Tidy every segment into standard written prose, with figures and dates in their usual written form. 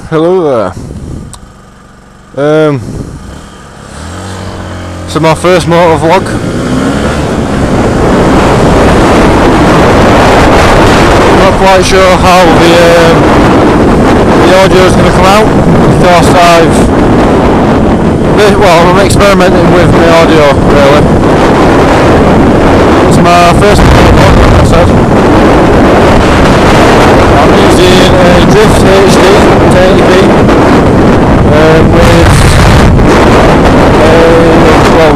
Hello there. So my first motovlog. Not quite sure how the audio is going to come out because I'm experimenting with my audio really. It's my first motovlog, like I said. I'm using a Drift HD 1080p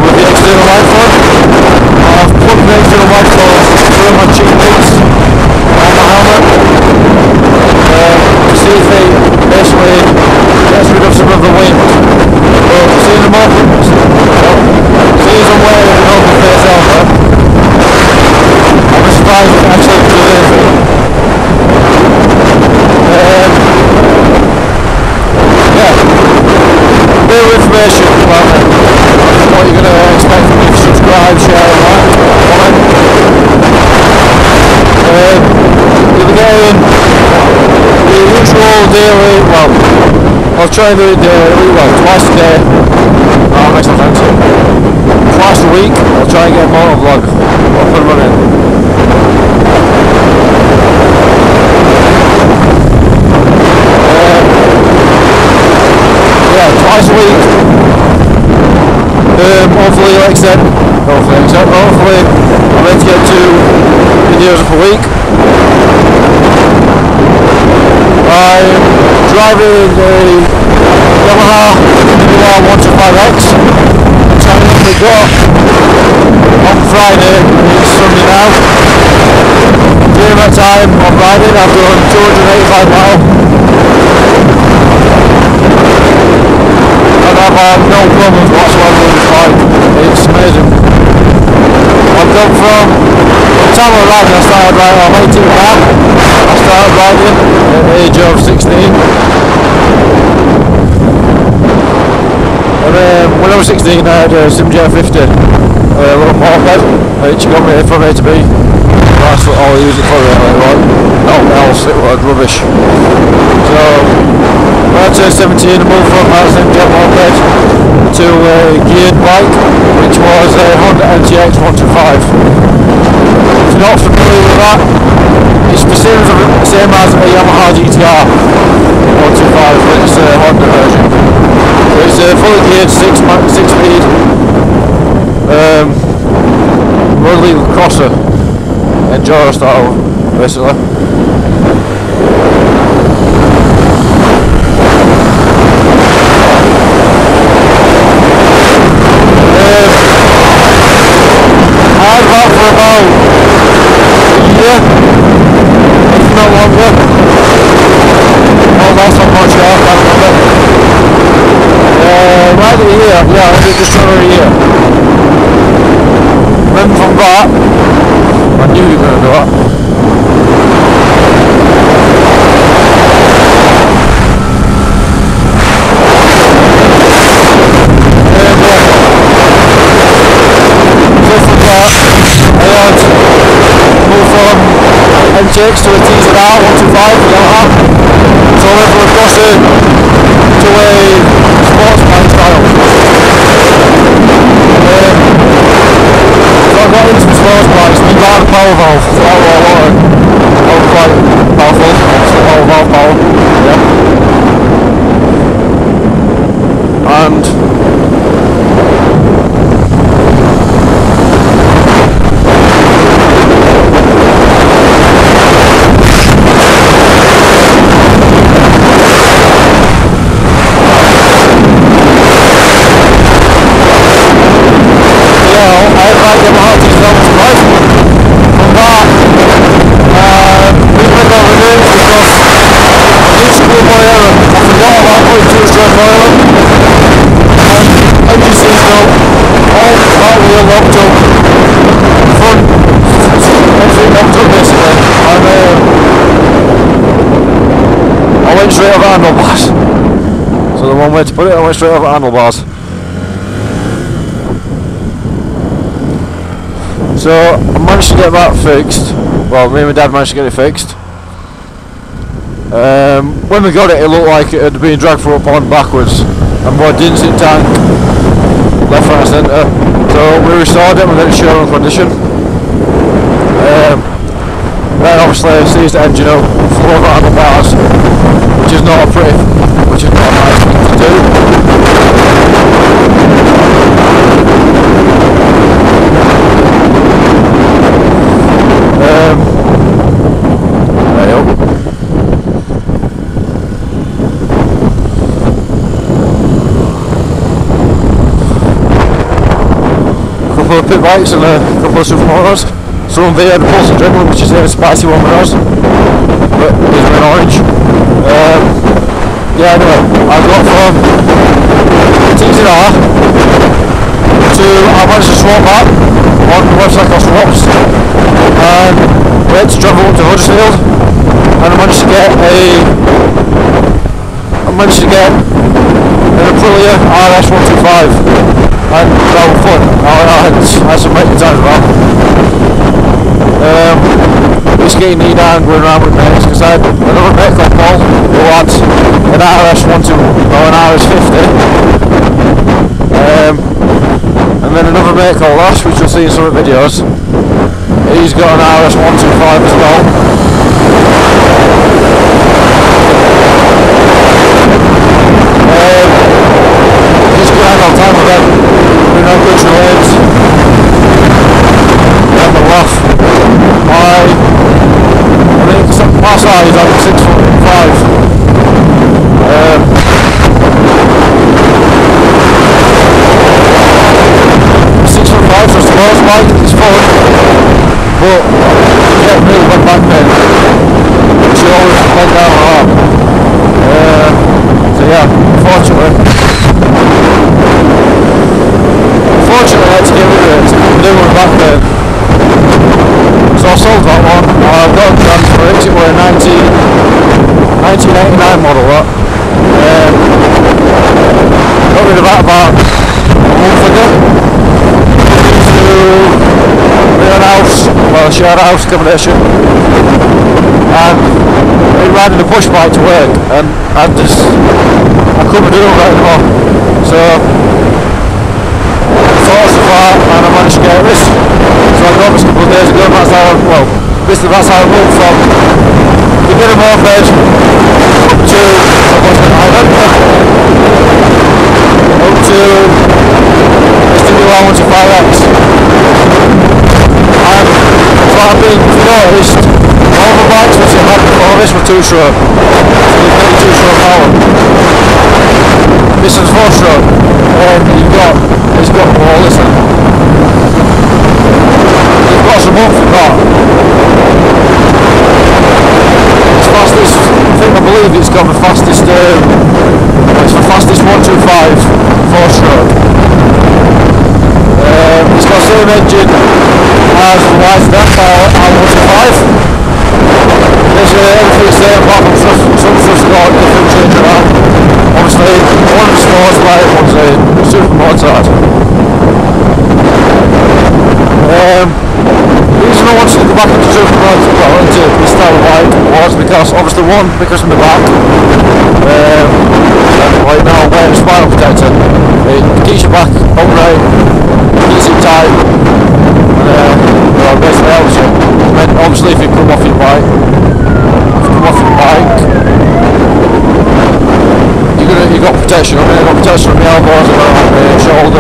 with the external microphone. I've plugged the external microphone through my cheek boots on my helmet to see if it basically gets rid of some of the wind. But seeing the movements, seeing some way of an open face helmet, I'm surprised it actually does anything. Bit of information about what you're going to expect from me. Subscribe, share, and like, comment. You'll be getting the usual daily, I'll try and do it daily, twice a day. That makes no sense. Twice a week, I'll try and get a motovlog up and running. Twice a week. Hopefully, like I said, hopefully I'm going to get 2 videos per week. I'm driving a Yamaha 125X. Trying to pick up on Friday. It's Sunday now. During that time I'm riding, I've done 285 miles. I've had no problems whatsoever with this bike. It's amazing. I've gone from the time I riding, I started riding, I'm 18 now. I started riding at the age of 16. And when I was 16 I had a Simja 50, a little moped, which got me from A to B. That's what I'll use it for really, right? Nothing else, it was rubbish. So when I turned 17 I moved from that Simja moped to a geared bike, which was a Honda NTX 125. If you're not familiar with that, it's the same as a Yamaha GTR 125, but it's a Honda version. So it's a fully geared 6-speed road legal crosser, enduro style basically. Yeah, I did just over a year. Then from that, I knew you were going to do that. So from that, I had moved from NTX to a TZR 125 Yamaha. So I went from a crosser to a sports bike style. So I got into the sports bikes, we got the power valve, so that was all right. That was quite powerful, it's the power valve power, yeah. And straight over handlebars. So the one way to put it, I went straight over handlebars. So I managed to get that fixed. Well, me and my dad managed to get it fixed. When we got it, it looked like it had been dragged for a pond backwards, and more dins in tank, left, right, centre. So we restored it and then it's showroom condition. Then obviously seized the engine up, floor handlebars, which is not a nice thing to do. There you go. A couple of pit bikes and a couple of supermotors. Some V had a Pulse Adrenaline, which is a spicy one with us, but these are in orange. Yeah, anyway, I've got from TZR to, I managed to swap that on the website called Swaps, and we had to travel up to Huddersfield, and I managed to get an Aprilia RS125, and that was fun. I had some making time as well. Just getting knee down, going around with mates, because I had another mate called Paul who had an RS120 or an RS50, and then another mate called Ash, which you'll see in some of the videos. He's got an RS125 as well. Just going all the time with them, doing all good lanes, and the laugh. I think my size is like 6'5". 6'5", so it's a sports bike, it's fun, but you get really bad back pain, which you always bend down a lot. So yeah, unfortunately I had to get rid of it to do with back pain. So I sold that one, I've got a transfer it, it was a 1989 model that. Got rid of that about a month ago. To a house, well a shared house accommodation, and I've been riding a push bike to work, and I couldn't do it right anymore. So thoughts of that, and I managed to get this. So I got this a couple of days ago, and that's how I moved from the bit of moped up to this new R125X. And so I've been noticed, all the bikes which I had before this were 2-stroke, so they've got 2-stroke power. This is 4-stroke, and it's got more, listen. It's got some up for that. It's fastest, I believe it's got the fastest, it's the fastest 125 4-stroke. It's got the same engine as the Wisdom R125. There's everything's there apart from some stuff's got a different change around. Obviously, one's a sports bike, one's a super motard. The reason I wanted to go back into super motard, well, into this style of bike was because, obviously, because of my back, right now I'm wearing a spinal protector. It keeps your back upright, keeps it tight, and basically helps you. And then, obviously, if you come off your bike, you've got protection. I mean, I've got protection on the elbows and on the shoulder.